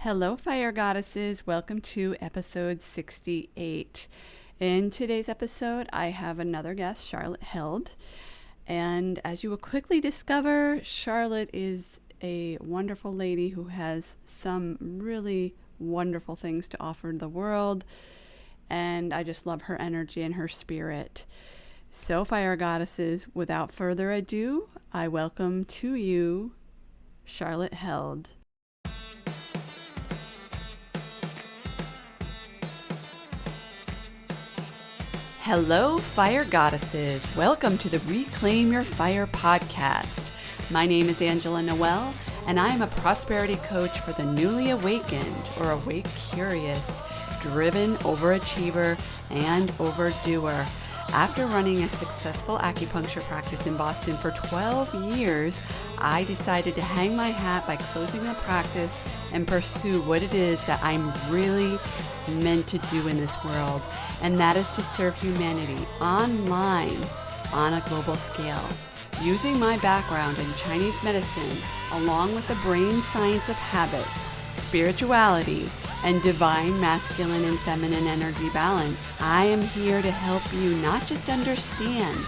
Hello, Fire Goddesses. Welcome to episode 68. In today's episode, I have another guest, Charlotte Held. And as you will quickly discover, Charlotte is a wonderful lady who has some really wonderful things to offer the world. And I just love her energy and her spirit. So, Fire Goddesses, without further ado, I welcome to you Charlotte Held. Hello, Fire Goddesses. Welcome to the Reclaim Your Fire podcast. My name is Angela Noel, and I am a prosperity coach for the newly awakened or awake curious, driven overachiever, and overdoer. After running a successful acupuncture practice in Boston for 12 years, I decided to hang my hat by closing the practice and pursue what it is that I'm really meant to do in this world, and that is to serve humanity online on a global scale. Using my background in Chinese medicine, along with the brain science of habits, spirituality, and divine masculine and feminine energy balance, I am here to help you not just understand,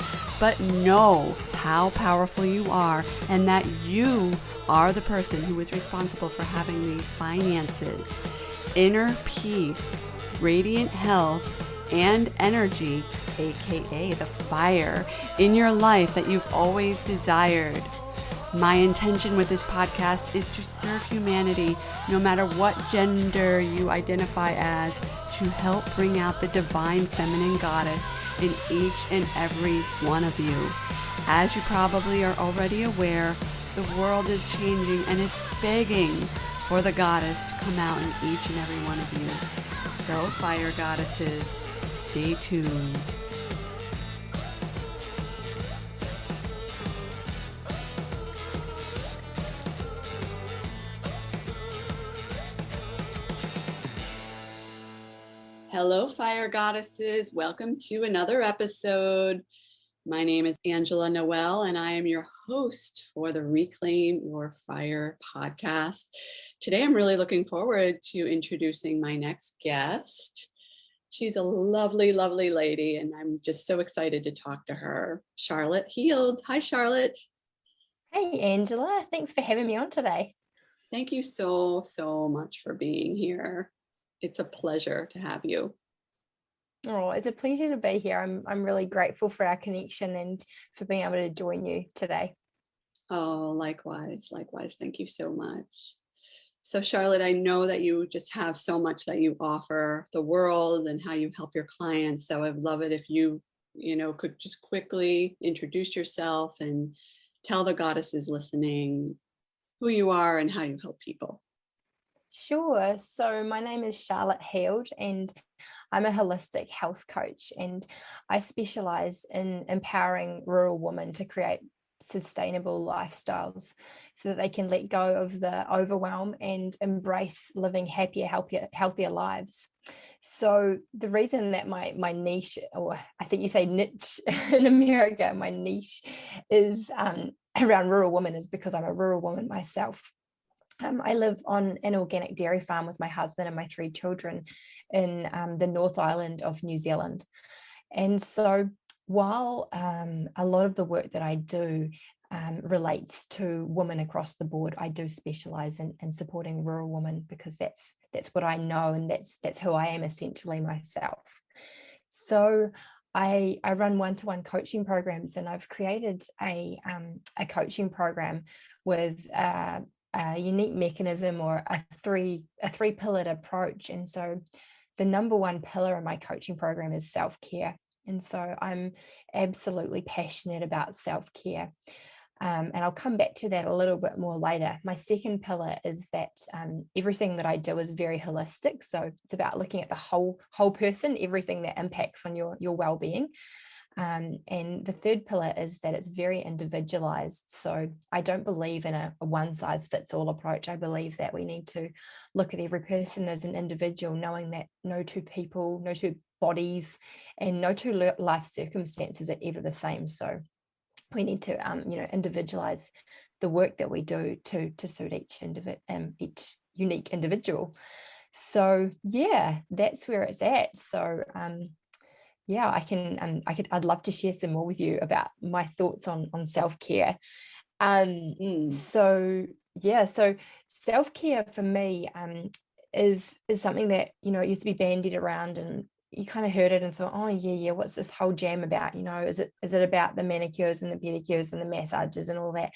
but know how powerful you are and that you are the person who is responsible for having the finances, inner peace, radiant health, and energy, aka the fire, in your life that you've always desired. My intention with this podcast is to serve humanity, no matter what gender you identify as, to help bring out the divine feminine goddess in each and every one of you. As you probably are already aware, the world is changing and is begging for the goddess to come out in each and every one of you. So, Fire Goddesses, stay tuned. Hello, Fire Goddesses. Welcome to another episode. My name is Angela Noel, and I am your host for the Reclaim Your Fire podcast. Today, I'm really looking forward to introducing my next guest. She's a lovely, lovely lady, and I'm just so excited to talk to her. Charlotte Held. Hi, Charlotte. Hey, Angela. Thanks for having me on today. Thank you so much for being here. It's a pleasure to have you. Oh, it's a pleasure to be here. I'm really grateful for our connection and for being able to join you today. Oh, likewise. Thank you so much. So, Charlotte, I know that you just have so much that you offer the world and how you help your clients. So I'd love it if you could just quickly introduce yourself and tell the goddesses listening who you are and how you help people. Sure. So my name is Charlotte Held, and I'm a holistic health coach, and I specialize in empowering rural women to create sustainable lifestyles so that they can let go of the overwhelm and embrace living happier, healthier lives. So the reason that my niche, or I think you say niche in America, my niche is around rural women is because I'm a rural woman myself. I live on an organic dairy farm with my husband and my 3 children in the North Island of New Zealand. And so while a lot of the work that I do relates to women across the board, I do specialize in supporting rural women because that's what I know, and that's who I am essentially myself. So I run one-to-one coaching programs, and I've created a coaching program with a unique mechanism, or a three-pillared approach. And so the number one pillar in my coaching program is self-care. And so I'm absolutely passionate about self-care. And I'll come back to that a little bit more later. My second pillar is that everything that I do is very holistic. So it's about looking at the whole person, everything that impacts on your well-being. And the third pillar is that it's very individualized. So I don't believe in a one-size-fits-all approach. I believe that we need to look at every person as an individual, knowing that no two people, no two bodies, and no two life circumstances are ever the same. So we need to individualize the work that we do to suit each unique individual. So yeah, that's where it's at. So yeah, I'd love to share some more with you about my thoughts on self-care. Mm. So yeah, so self-care for me is something that, it used to be bandied around, and you kind of heard it and thought, oh yeah, what's this whole jam about? Is it about the manicures and the pedicures and the massages and all that?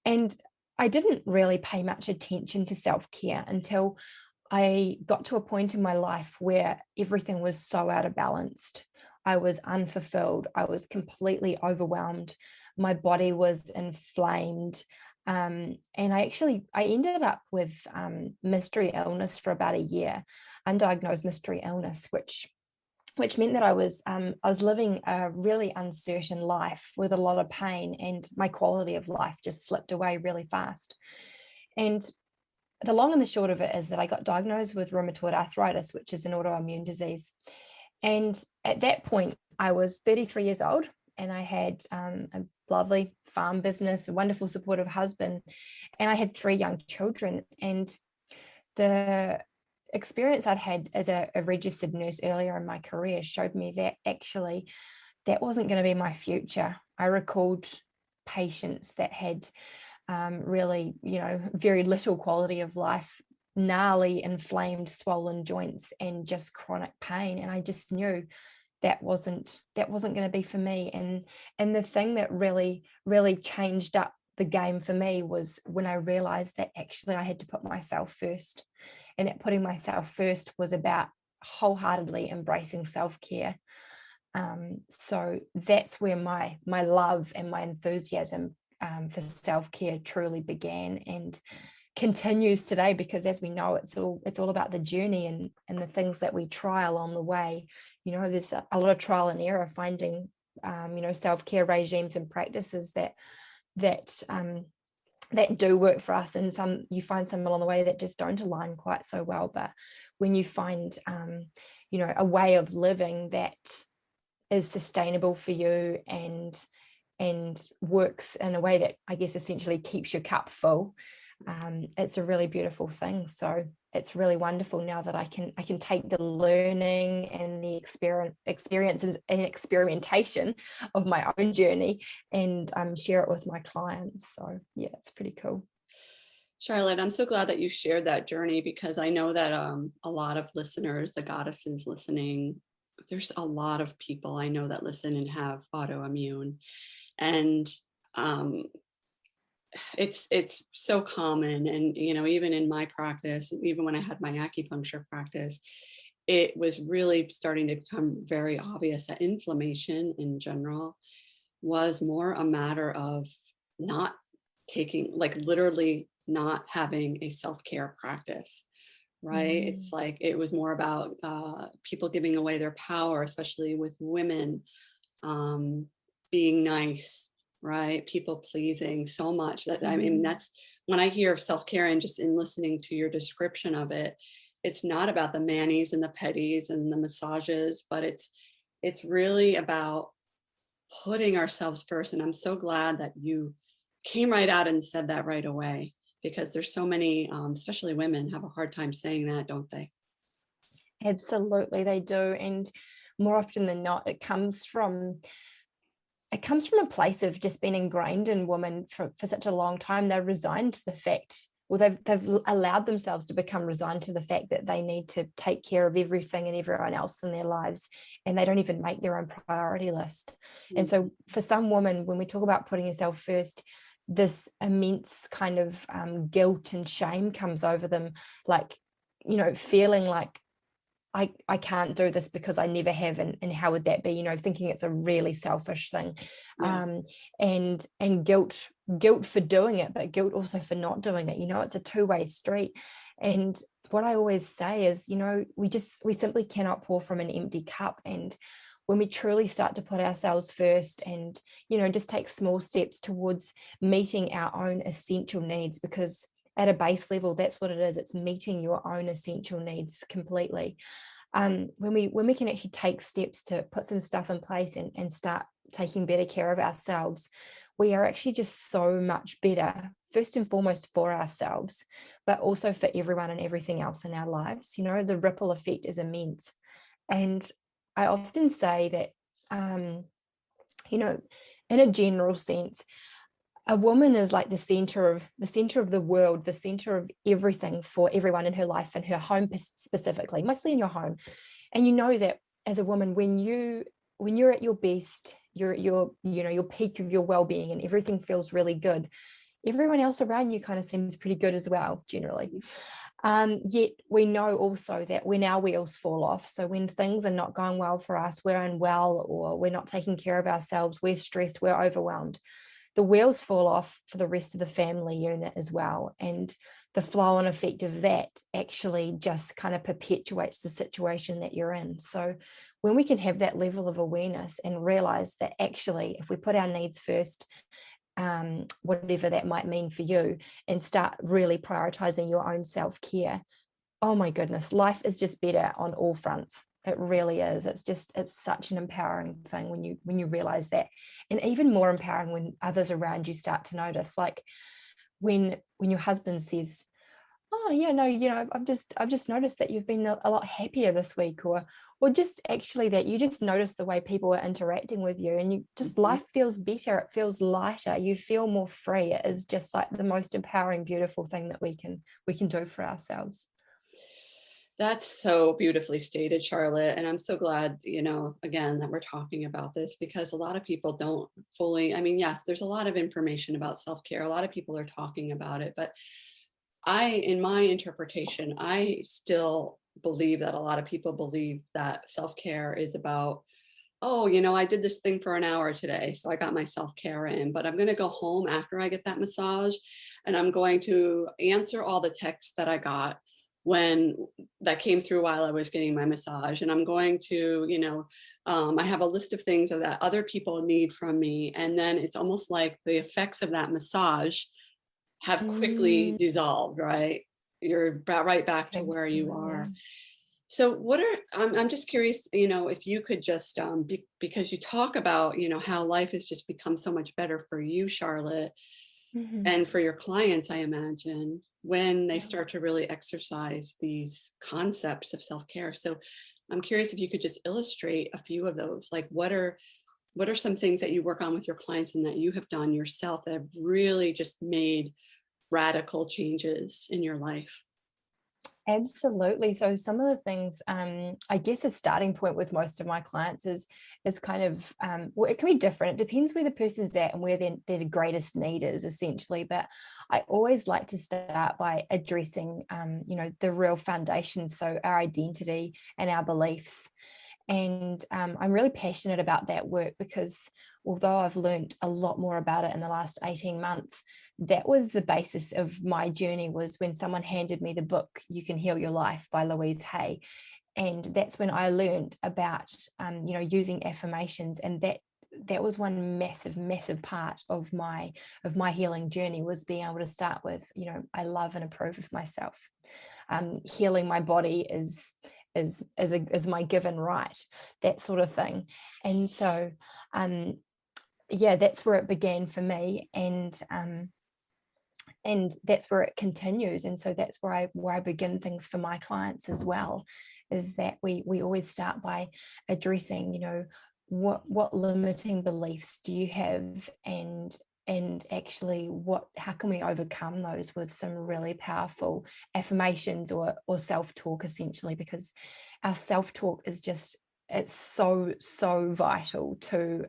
And I didn't really pay much attention to self-care until I got to a point in my life where everything was so out of balance. I was unfulfilled. I was completely overwhelmed. My body was inflamed. And I ended up with mystery illness for about a year, undiagnosed mystery illness, which meant that I was living a really uncertain life with a lot of pain, and my quality of life just slipped away really fast. And the long and the short of it is that I got diagnosed with rheumatoid arthritis, which is an autoimmune disease. And at that point, I was 33 years old, and I had a lovely farm business, a wonderful, supportive husband, and I had 3 young children. And the experience I'd had as a registered nurse earlier in my career showed me that actually that wasn't going to be my future. I recalled patients that had really, very little quality of life, gnarly, inflamed, swollen joints, and just chronic pain. And I just knew that wasn't going to be for me. And the thing that really, really changed up the game for me was when I realized that actually I had to put myself first, and that putting myself first was about wholeheartedly embracing self-care. So that's where my love and my enthusiasm for self-care truly began, and continues today, because as we know, it's all about the journey and the things that we try along the way. There's a lot of trial and error finding self-care regimes and practices that do work for us, and some you find some along the way that just don't align quite so well. But when you find a way of living that is sustainable for you and works in a way that, I guess, essentially keeps your cup full, it's a really beautiful thing. So it's really wonderful now that I can take the learning and the experiences and experimentation of my own journey and share it with my clients. So yeah, it's pretty cool. Charlotte, I'm so glad that you shared that journey, because I know that a lot of listeners, the goddesses listening, there's a lot of people I know that listen and have autoimmune. And it's so common. And, even in my practice, even when I had my acupuncture practice, it was really starting to become very obvious that inflammation in general was more a matter of not taking, like literally not having a self-care practice, right? It's like it was more about people giving away their power, especially with women, being nice, right? People pleasing so much that, I mean, that's when I hear of self-care, and just in listening to your description of it, it's not about the manis and the pedis and the massages, but it's really about putting ourselves first. And I'm so glad that you came right out and said that right away, because there's so many, especially women, have a hard time saying that, don't they? Absolutely, they do. And more often than not, it comes from a place of just being ingrained in women for such a long time. They're resigned to the fact, or they've allowed themselves to become resigned to the fact that they need to take care of everything and everyone else in their lives, and they don't even make their own priority list. And so for some women, when we talk about putting yourself first, this immense kind of guilt and shame comes over them, like, feeling like, I can't do this because I never have, and how would that be, thinking it's a really selfish thing. Yeah. And guilt for doing it, but guilt also for not doing it. It's a two-way street. And what I always say is, we simply cannot pour from an empty cup. And when we truly start to put ourselves first and, just take small steps towards meeting our own essential needs, because at a base level, that's what it is. It's meeting your own essential needs completely. When we can actually take steps to put some stuff in place and start taking better care of ourselves, we are actually just so much better, first and foremost for ourselves, but also for everyone and everything else in our lives. The ripple effect is immense. And I often say that, you know, in a general sense, a woman is like the center of the world, the center of everything for everyone in her life and her home specifically, mostly in your home. And you know that as a woman, when you're at your best, you're at your peak of your well-being and everything feels really good, everyone else around you kind of seems pretty good as well, generally. Yet we know also that when our wheels fall off, so when things are not going well for us, we're unwell or we're not taking care of ourselves, we're stressed, we're overwhelmed, the wheels fall off for the rest of the family unit as well. And the flow on effect of that actually just kind of perpetuates the situation that you're in. So when we can have that level of awareness and realize that actually, if we put our needs first, whatever that might mean for you, and start really prioritizing your own self-care, oh my goodness, life is just better on all fronts. It really is. It's such an empowering thing when you realize that, and even more empowering when others around you start to notice, like when your husband says, oh yeah, no, I've just noticed that you've been a lot happier this week, or just actually that you just notice the way people are interacting with you, and you just, life feels better, it feels lighter, you feel more free. It is just like the most empowering, beautiful thing that we can do for ourselves. That's so beautifully stated, Charlotte. And I'm so glad, again, that we're talking about this, because a lot of people don't fully, I mean, yes, there's a lot of information about self-care. A lot of people are talking about it, but in my interpretation, I still believe that a lot of people believe that self-care is about, oh, I did this thing for an hour today, so I got my self-care in, but I'm going to go home after I get that massage, and I'm going to answer all the texts that I got that came through while I was getting my massage. And I'm going to, I have a list of things that other people need from me. And then it's almost like the effects of that massage have quickly dissolved, right? You're right back to where you are. So I'm just curious, if you could just, because you talk about, how life has just become so much better for you, Charlotte, and for your clients, I imagine, when they start to really exercise these concepts of self-care. So I'm curious if you could just illustrate a few of those, like what are some things that you work on with your clients and that you have done yourself that have really just made radical changes in your life? Absolutely. So some of the things, I guess a starting point with most of my clients is kind of, well, it can be different. It depends where the person's at and where their greatest need is, essentially. But I always like to start by addressing, the real foundation. So our identity and our beliefs. And I'm really passionate about that work because although I've learned a lot more about it in the last 18 months, that was the basis of my journey, was when someone handed me the book, You Can Heal Your Life by Louise Hay. And that's when I learned about, using affirmations. And that was one massive part of my healing journey, was being able to start with, I love and approve of myself. Healing my body is my given right, that sort of thing. And so that's where it began for me, and that's where it continues. And so that's where I begin things for my clients as well, is that we always start by addressing, what limiting beliefs do you have, and actually how can we overcome those with some really powerful affirmations or self-talk, essentially, because our self-talk is just, it's so vital to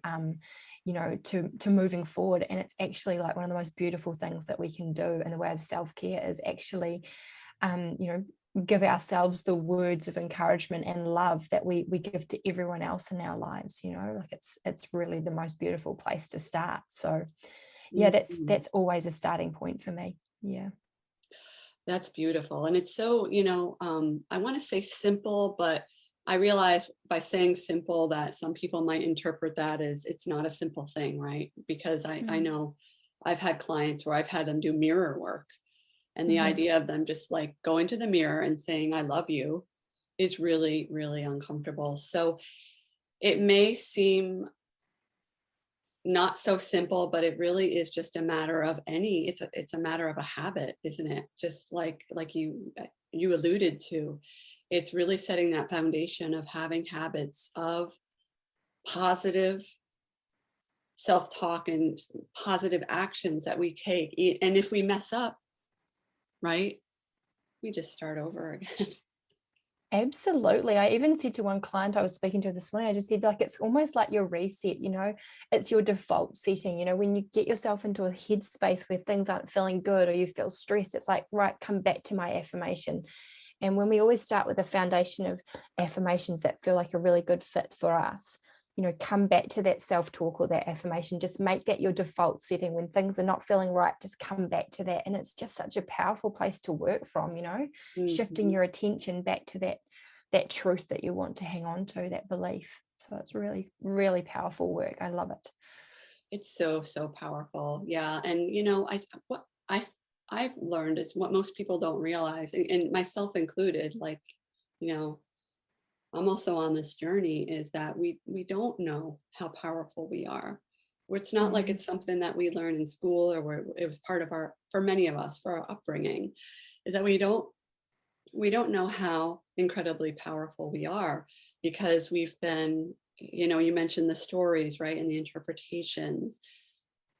to moving forward. And it's actually like one of the most beautiful things that we can do in the way of self-care, is actually give ourselves the words of encouragement and love that we give to everyone else in our lives. Like it's really the most beautiful place to start. So that's always a starting point for me. That's beautiful. And it's so, I want to say simple, but I realize by saying simple that some people might interpret that as it's not a simple thing, right? Because I know I've had clients where I've had them do mirror work, and the idea of them just like going to the mirror and saying, I love you, is really, really uncomfortable. So it may seem not so simple, but it really is just a matter of it's a matter of a habit, isn't it? Just like you alluded to, it's really setting that foundation of having habits of positive self-talk and positive actions that we take. And if we mess up, right, we just start over again. Absolutely. I even said to one client I was speaking to this morning, I just said, like, it's almost like your reset, it's your default setting. When you get yourself into a headspace where things aren't feeling good or you feel stressed, it's like, right, come back to my affirmation. And when we always start with a foundation of affirmations that feel like a really good fit for us, come back to that self-talk or that affirmation, just make that your default setting. When things are not feeling right, just come back to that. And it's just such a powerful place to work from, shifting your attention back to that truth that you want to hang on to, that belief. So it's really, really powerful work. I love it. It's so, so powerful. Yeah. And what I've learned is what most people don't realize, and myself included, like, I'm also on this journey, is that we don't know how powerful we are. Where it's not like it's something that we learn in school, or where it was part of for many of us, for our upbringing, is that we don't know how incredibly powerful we are, because we've been, you mentioned the stories, right, and the interpretations.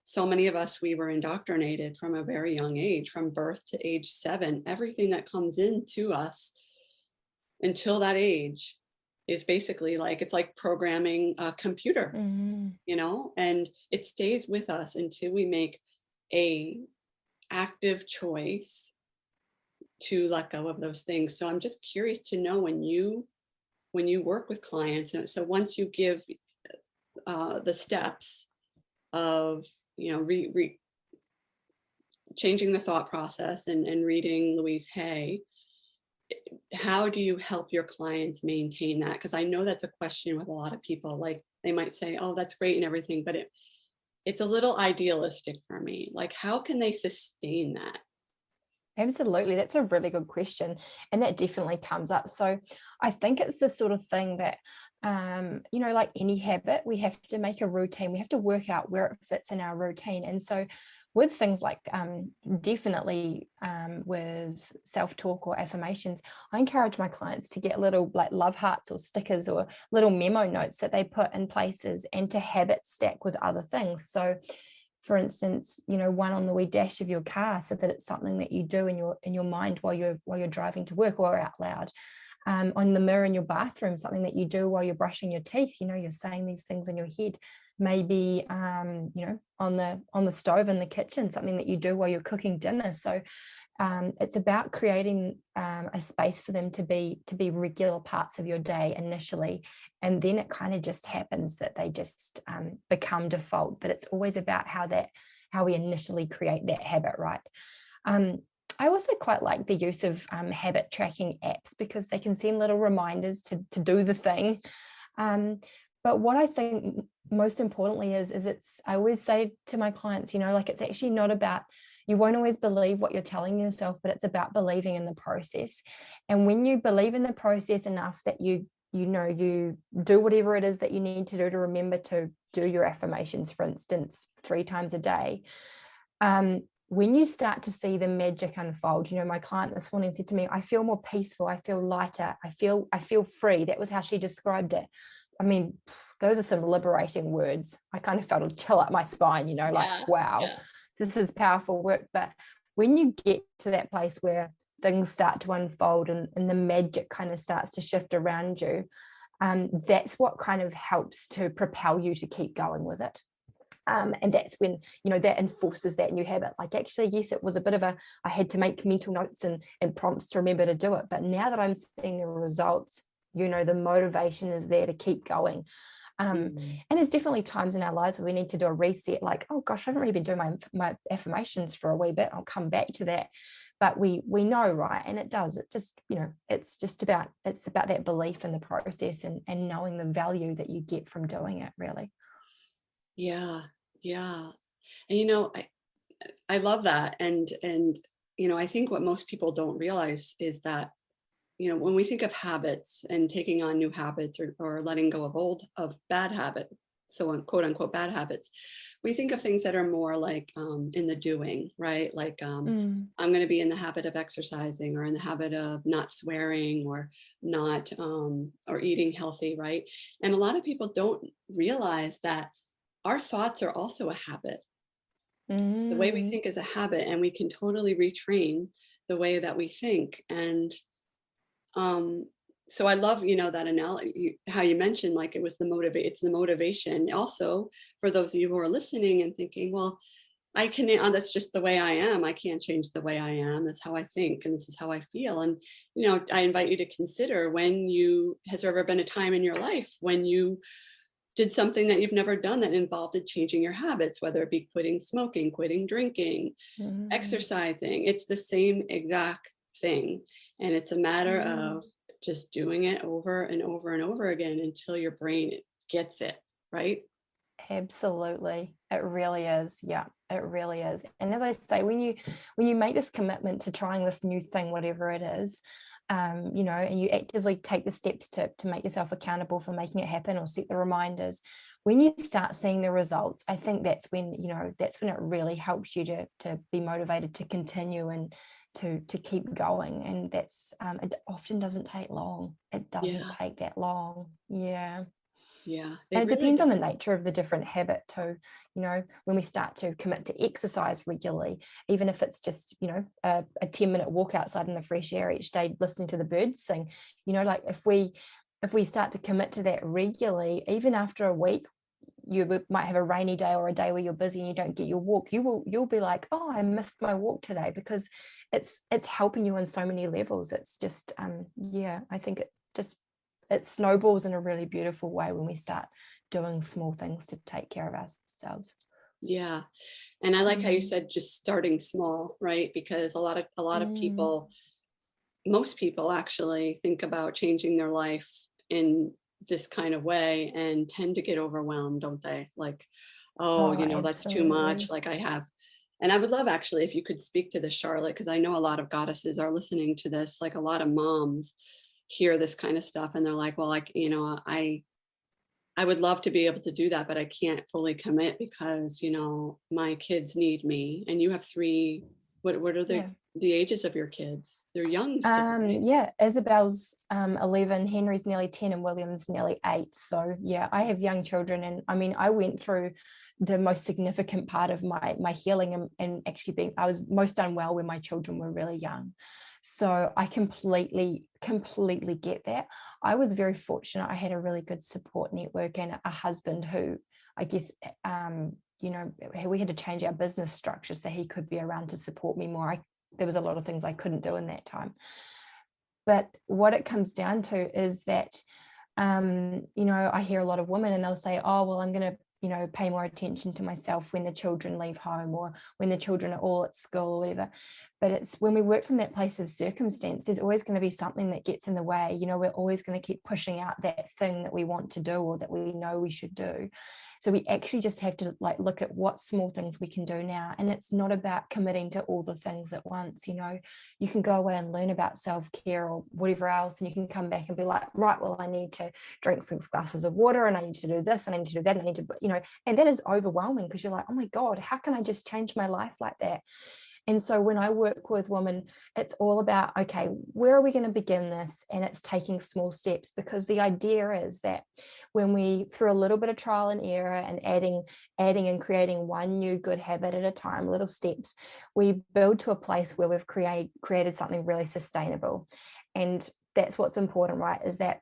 So many of us, we were indoctrinated from a very young age, from birth to age 7. Everything that comes into us until that age is basically like, it's like programming a computer, and it stays with us until we make a active choice to let go of those things. So I'm just curious to know, when you work with clients, and so once you give the steps of changing the thought process and reading Louise Hay, how do you help your clients maintain that? Because I know that's a question with a lot of people. Like, they might say, oh, that's great and everything, but it's a little idealistic for me. Like, how can they sustain that? Absolutely. That's a really good question. And that definitely comes up. So I think it's the sort of thing that, like any habit, we have to make a routine. We have to work out where it fits in our routine. And so with things like definitely with self-talk or affirmations, I encourage my clients to get little like love hearts or stickers or little memo notes that they put in places, and to habit stack with other things. So for instance, one on the wee dash of your car, so that it's something that you do in your mind while you're driving to work, or out loud. On the mirror in your bathroom, something that you do while you're brushing your teeth. You're saying these things in your head. Maybe on the stove in the kitchen, something that you do while you're cooking dinner. So it's about creating a space for them to be regular parts of your day initially, and then it kind of just happens that they just become default. But it's always about how we initially create that habit, right? I also quite like the use of habit tracking apps, because they can send little reminders to do the thing. But what I think most importantly is I always say to my clients, like, it's actually not about, you won't always believe what you're telling yourself, but it's about believing in the process. And when you believe in the process enough that you do whatever it is that you need to do to remember to do your affirmations, for instance, 3 times a day, when you start to see the magic unfold, my client this morning said to me, I feel more peaceful, I feel lighter, I feel free. That was how she described it. I mean, those are some liberating words. I kind of felt a chill up my spine, like, wow, this is powerful work. But when you get to that place where things start to unfold and the magic kind of starts to shift around you, that's what kind of helps to propel you to keep going with it. And that's when, that enforces that new habit. Like, actually, yes, it was a bit of I had to make mental notes and prompts to remember to do it. But now that I'm seeing the results, the motivation is there to keep going. And there's definitely times in our lives where we need to do a reset, like, oh gosh, I haven't really been doing my affirmations for a wee bit. I'll come back to that. But we know, right? And it just, it's about that belief in the process and knowing the value that you get from doing it, really. Yeah. And I love that. And I think what most people don't realize is that, when we think of habits and taking on new habits, or letting go of bad habits, so quote unquote bad habits, we think of things that are more like in the doing, right? Like I'm going to be in the habit of exercising, or in the habit of not swearing, or not or eating healthy, right? And a lot of people don't realize that our thoughts are also a habit. The way we think is a habit, and we can totally retrain the way that we think. And so I love, that analogy, how you mentioned, like, it was it's the motivation. Also, for those of you who are listening and thinking, well, I can, that's just the way I am. I can't change the way I am. That's how I think, and this is how I feel. And, I invite you to consider, has there ever been a time in your life when you did something that you've never done that involved changing your habits, whether it be quitting smoking, quitting drinking, exercising? It's the same exact thing. And it's a matter of just doing it over and over and over again until your brain gets it, right? Absolutely. It really is. Yeah, it really is. And as I say, when you make this commitment to trying this new thing, whatever it is, and you actively take the steps to make yourself accountable for making it happen, or set the reminders, when you start seeing the results, I think that's when it really helps you to be motivated to continue and to keep going. And that's it often doesn't take long. It doesn't take that long. Yeah. Yeah. And it really depends on the does. nature of the different habit too. When we start to commit to exercise regularly, even if it's just, a 10-minute walk outside in the fresh air each day, listening to the birds sing, like if we start to commit to that regularly, even after a week, you might have a rainy day or a day where you're busy and you don't get your walk, you'll be like, oh, I missed my walk today, because it's helping you on so many levels. It's just I think it snowballs in a really beautiful way when we start doing small things to take care of ourselves. Yeah. And I like how you said just starting small, right? Because a lot of people, most people actually think about changing their life in this kind of way and tend to get overwhelmed, don't they? Like, oh, that's too much. Like, and I would love, actually, if you could speak to this, Charlotte, because I know a lot of goddesses are listening to this. Like, a lot of moms hear this kind of stuff and they're like, well, like, I would love to be able to do that, but I can't fully commit because, my kids need me. And you have three, what are the ages of your kids? They're young still, right? Isabel's 11, Henry's nearly 10, and William's nearly 8. So yeah, I have young children, and I mean, I went through the most significant part of my healing and actually I was most unwell when my children were really young. So I completely get that. I was very fortunate. I had a really good support network and a husband who, I guess, we had to change our business structure so he could be around to support me more. There was a lot of things I couldn't do in that time. But what it comes down to is that, I hear a lot of women and they'll say, oh, well, I'm going to, pay more attention to myself when the children leave home, or when the children are all at school, or whatever. But it's when we work from that place of circumstance, there's always going to be something that gets in the way. We're always going to keep pushing out that thing that we want to do or that we know we should do. So we actually just have to look at what small things we can do now. And it's not about committing to all the things at once. You can go away and learn about self-care or whatever else, and you can come back and be like, right, well, I need to drink 6 glasses of water, and I need to do this, and I need to do that, and I need to, and that is overwhelming, because you're like, oh my God, how can I just change my life like that? And so when I work with women, it's all about, okay, where are we going to begin this? And it's taking small steps, because the idea is that when we, through a little bit of trial and error and adding and creating one new good habit at a time, little steps, we build to a place where we've created something really sustainable. And that's what's important, right? Is that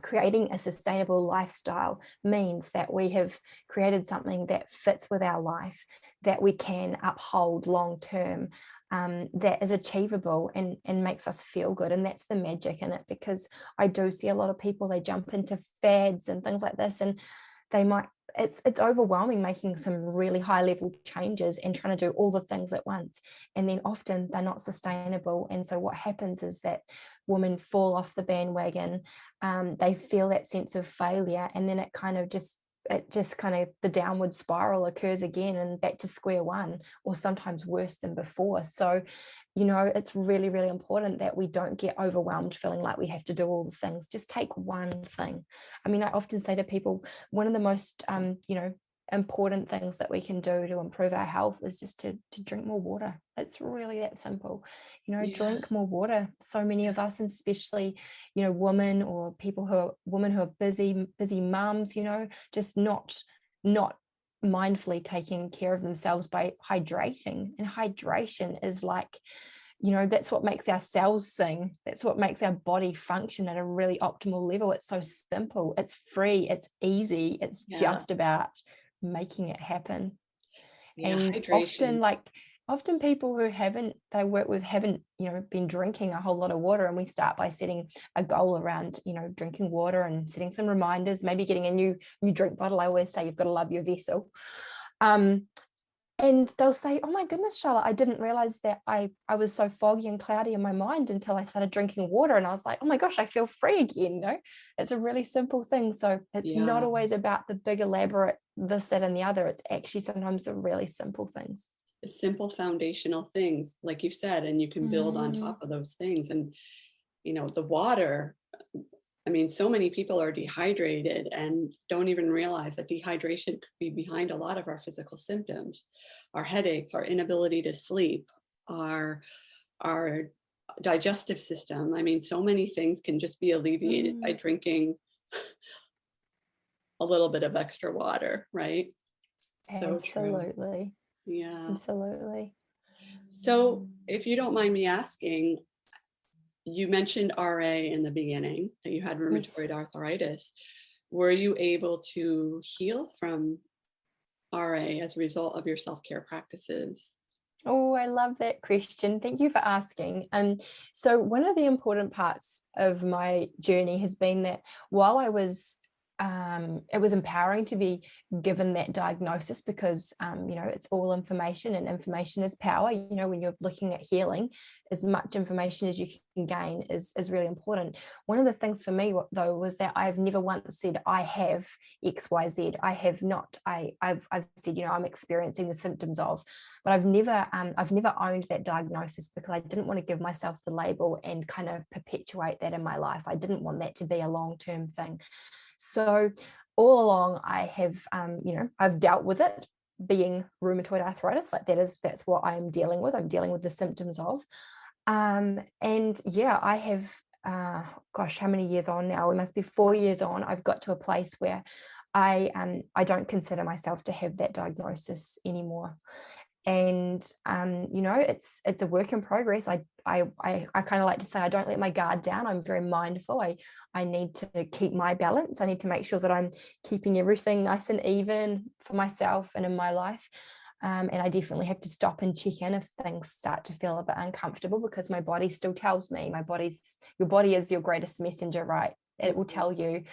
creating a sustainable lifestyle means that we have created something that fits with our life, that we can uphold long term, that is achievable and makes us feel good. And that's the magic in it, because I do see a lot of people, they jump into fads and things like this, and they might, it's overwhelming making some really high level changes and trying to do all the things at once, and then often they're not sustainable. And so what happens is that women fall off the bandwagon, they feel that sense of failure, and then it kind of just it just kind of, the downward spiral occurs again and back to square one, or sometimes worse than before. So, it's really, really important that we don't get overwhelmed feeling like we have to do all the things. Just take one thing. I mean, I often say to people, one of the most, important things that we can do to improve our health is just to drink more water. It's really that simple. Yeah. Drink more water. So many of us, and especially women, or women who are busy mums, just not mindfully taking care of themselves by hydrating. And hydration is like, that's what makes our cells sing. That's what makes our body function at a really optimal level. It's so simple, it's free, it's easy, it's just about making it happen. And Hydration. often people who haven't been drinking a whole lot of water, and we start by setting a goal around drinking water and setting some reminders, maybe getting a new drink bottle. I always say you've got to love your vessel. And they'll say, oh my goodness, Charlotte, I didn't realize that I was so foggy and cloudy in my mind until I started drinking water. And I was like, oh my gosh, I feel free again. It's a really simple thing. So it's not always about the big, elaborate this, that, and the other. It's actually sometimes the really simple things. The simple foundational things, like you said, and you can build on top of those things. And, the water, I mean, so many people are dehydrated and don't even realize that dehydration could be behind a lot of our physical symptoms, our headaches, our inability to sleep, our digestive system. I mean, so many things can just be alleviated by drinking a little bit of extra water, right? So absolutely. True. Yeah. Absolutely. So if you don't mind me asking, you mentioned RA in the beginning, that you had rheumatoid arthritis. Were you able to heal from RA as a result of your self-care practices? Oh, I love that question. Thank you for asking. So one of the important parts of my journey has been that while I was it was empowering to be given that diagnosis, because it's all information, and information is power. When you're looking at healing, as much information as you can gain is really important. One of the things for me, though, was that I've never once said I have XYZ. I have not. I've said I'm experiencing the symptoms of, but I've never owned that diagnosis, because I didn't want to give myself the label and kind of perpetuate that in my life. I didn't want that to be a long-term thing. So all along I have, I've dealt with it being rheumatoid arthritis. That's what I'm dealing with. I'm dealing with the symptoms of, and I have, how many years on now? We must be 4 years on. I've got to a place where I don't consider myself to have that diagnosis anymore. And it's a work in progress. I kind of like to say I don't let my guard down. I'm very mindful. I need to keep my balance. I need to make sure that I'm keeping everything nice and even for myself and in my life. And I definitely have to stop and check in if things start to feel a bit uncomfortable, because my body still tells me. Your body is your greatest messenger, right? It will tell you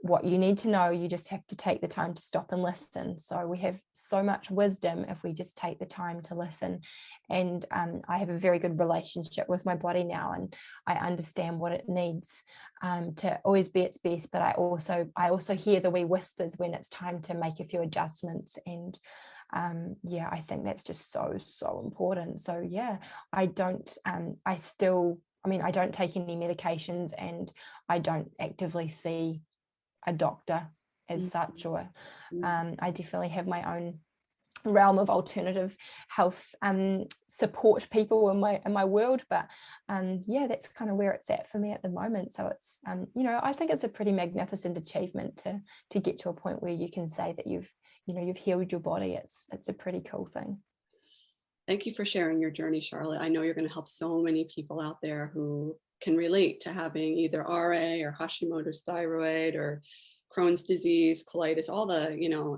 what you need to know. You just have to take the time to stop and listen. So we have so much wisdom if we just take the time to listen. And I have a very good relationship with my body now, and I understand what it needs to always be its best. But I also hear the wee whispers when it's time to make a few adjustments. And I think that's just so important. So I don't take any medications, and I don't actively see a doctor as such, or I definitely have my own realm of alternative health support people in my world, but that's kind of where it's at for me at the moment. So it's I think it's a pretty magnificent achievement to get to a point where you can say that you've healed your body. It's a pretty cool thing. Thank you for sharing your journey, Charlotte. I know you're going to help so many people out there who can relate to having either RA or Hashimoto's thyroid or Crohn's disease, colitis, all the,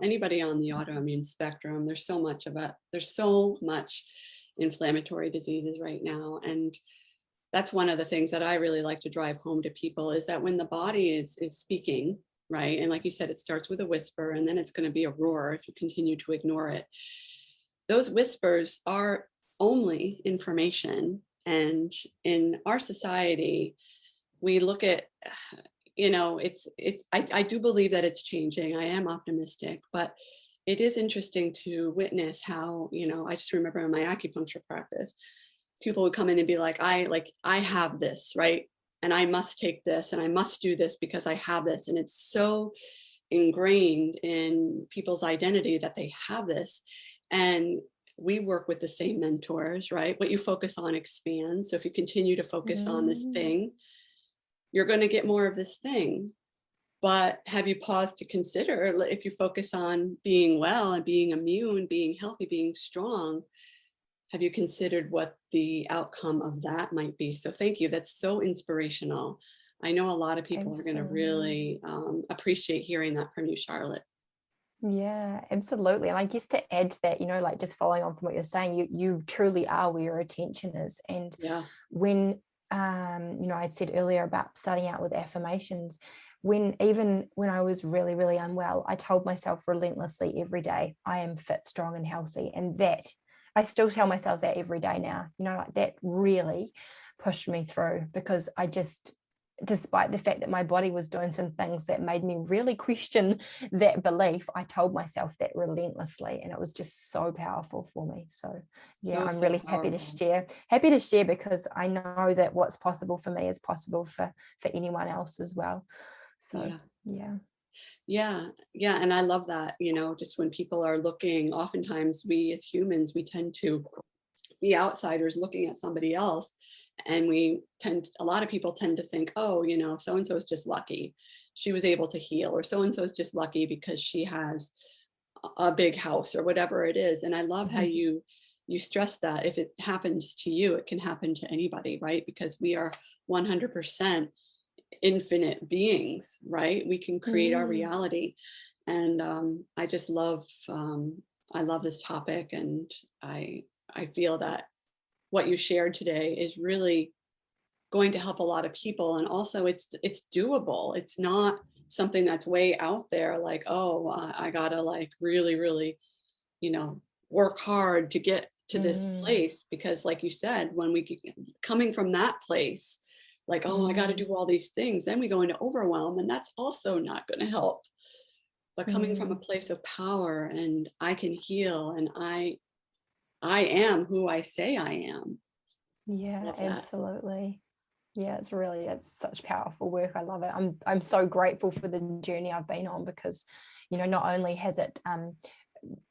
anybody on the autoimmune spectrum. There's so much of it. There's so much inflammatory diseases right now. And that's one of the things that I really like to drive home to people, is that when the body is speaking, right? And like you said, it starts with a whisper, and then it's going to be a roar if you continue to ignore it. Those whispers are only information. And in our society, we look at, I do believe that it's changing. I am optimistic, but it is interesting to witness how, I just remember in my acupuncture practice, people would come in and be like, I have this, right? And I must take this and I must do this because I have this. And it's so ingrained in people's identity that they have this. And we work with the same mentors, right? What you focus on expands. So if you continue to focus on this thing, you're going to get more of this thing. But have you paused to consider, if you focus on being well and being immune, being healthy, being strong, have you considered what the outcome of that might be? So thank you. That's so inspirational. I know a lot of people are going to really appreciate hearing that from you, Charlotte. Yeah, absolutely. And I guess to add to that, like just following on from what you're saying, you truly are where your attention is. And when I said earlier about starting out with affirmations, even when I was really, really unwell, I told myself relentlessly every day, I am fit, strong, and healthy. And that I still tell myself that every day now, like that really pushed me through, because I just, despite the fact that my body was doing some things that made me really question that belief, I told myself that relentlessly, and it was just so powerful for me. So I'm really happy to share because I know that what's possible for me is possible for anyone else as well. So yeah. And I love that, just when people are looking, oftentimes we as humans, we tend to be outsiders looking at somebody else. And a lot of people tend to think, oh, so-and-so is just lucky. She was able to heal, or so-and-so is just lucky because she has a big house or whatever it is. And I love how you stress that if it happens to you, it can happen to anybody, right? Because we are 100% infinite beings, right? We can create our reality. And I just love, I love this topic. And I feel that what you shared today is really going to help a lot of people. And also it's doable. It's not something that's way out there, like, oh, I gotta like really, really, work hard to get to this place. Because like you said, when coming from that place, like, oh, I got to do all these things, then we go into overwhelm, and that's also not going to help. But coming from a place of power, and I can heal, and I am who I say I am. Yeah, absolutely. Yeah, it's such powerful work. I love it. I'm so grateful for the journey I've been on, because not only has it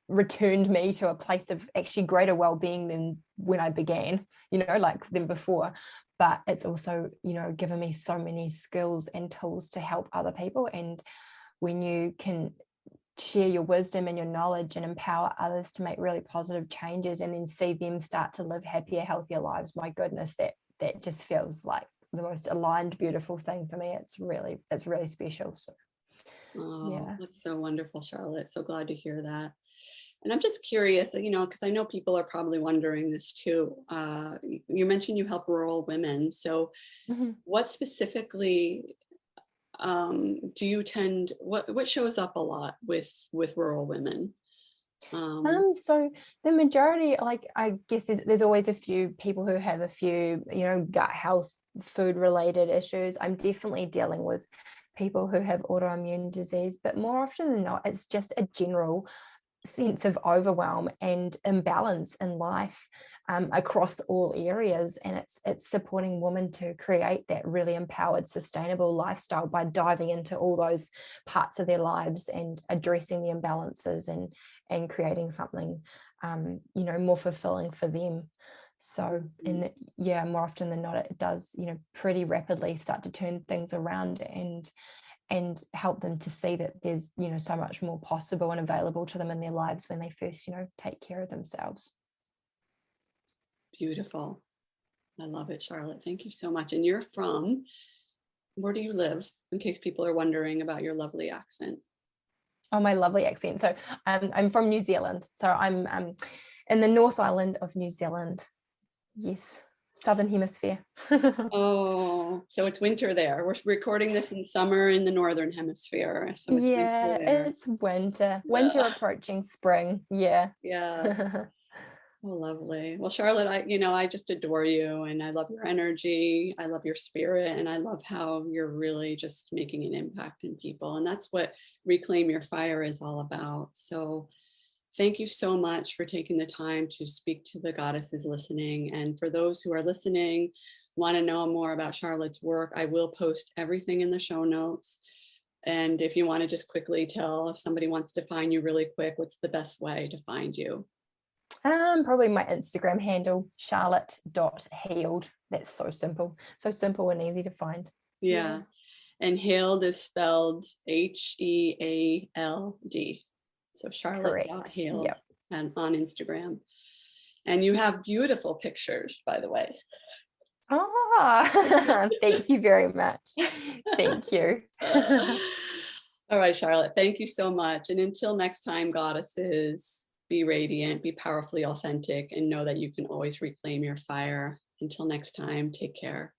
returned me to a place of actually greater well-being than when I began, like than before, but it's also given me so many skills and tools to help other people. And when you can share your wisdom and your knowledge and empower others to make really positive changes, and then see them start to live happier, healthier lives, my goodness, that just feels like the most aligned, beautiful thing for me. It's really special. So that's so wonderful, Charlotte. So glad to hear that. And I'm just curious, because I know people are probably wondering this too. You mentioned you help rural women. So what specifically do you what shows up a lot with rural women? So the majority, like, I guess there's always a few people who have a few, gut health, food related issues. I'm definitely dealing with people who have autoimmune disease, but more often than not, it's just a general sense of overwhelm and imbalance in life across all areas. And it's supporting women to create that really empowered, sustainable lifestyle by diving into all those parts of their lives and addressing the imbalances and creating something more fulfilling for them. So, and more often than not, it does pretty rapidly start to turn things around and help them to see that there's so much more possible and available to them in their lives when they first take care of themselves. Beautiful. I love it, Charlotte. Thank you so much. And where do you live, in case people are wondering about your lovely accent? Oh, my lovely accent. So I'm from New Zealand. So I'm in the North Island of New Zealand. Yes. Southern Hemisphere. Oh, so it's winter there. We're recording this in summer in the Northern Hemisphere. So it's winter there. It's winter. Winter approaching spring. Yeah. Yeah. Oh, lovely. Well, Charlotte, I just adore you, and I love your energy. I love your spirit, and I love how you're really just making an impact in people. And that's what Reclaim Your Fire is all about. So thank you so much for taking the time to speak to the goddesses listening. And for those who are listening, want to know more about Charlotte's work, I will post everything in the show notes. And if you want to just quickly tell, if somebody wants to find you really quick, what's the best way to find you? Probably my Instagram handle, charlotte.healed. That's so simple and easy to find. Yeah. And Healed is spelled Heald. So Charlotte.Healed. Yep. And on Instagram. And you have beautiful pictures, by the way. Thank you very much. Thank you. All right, Charlotte, thank you so much. And until next time, goddesses, be radiant, be powerfully authentic, and know that you can always reclaim your fire. Until next time, take care.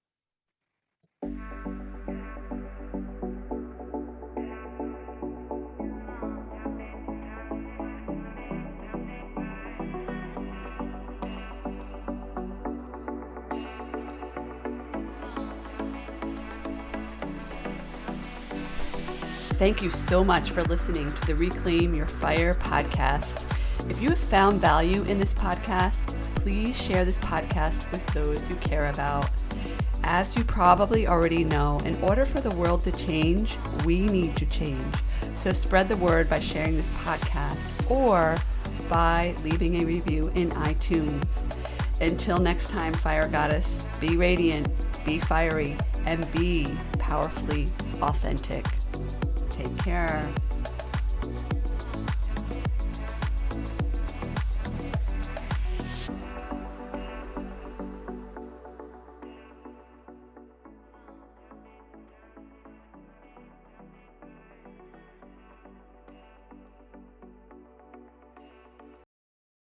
Thank you so much for listening to the Reclaim Your Fire podcast. If you have found value in this podcast, please share this podcast with those you care about. As you probably already know, in order for the world to change, we need to change. So spread the word by sharing this podcast or by leaving a review in iTunes. Until next time, Fire Goddess, be radiant, be fiery, and be powerfully authentic. Take care.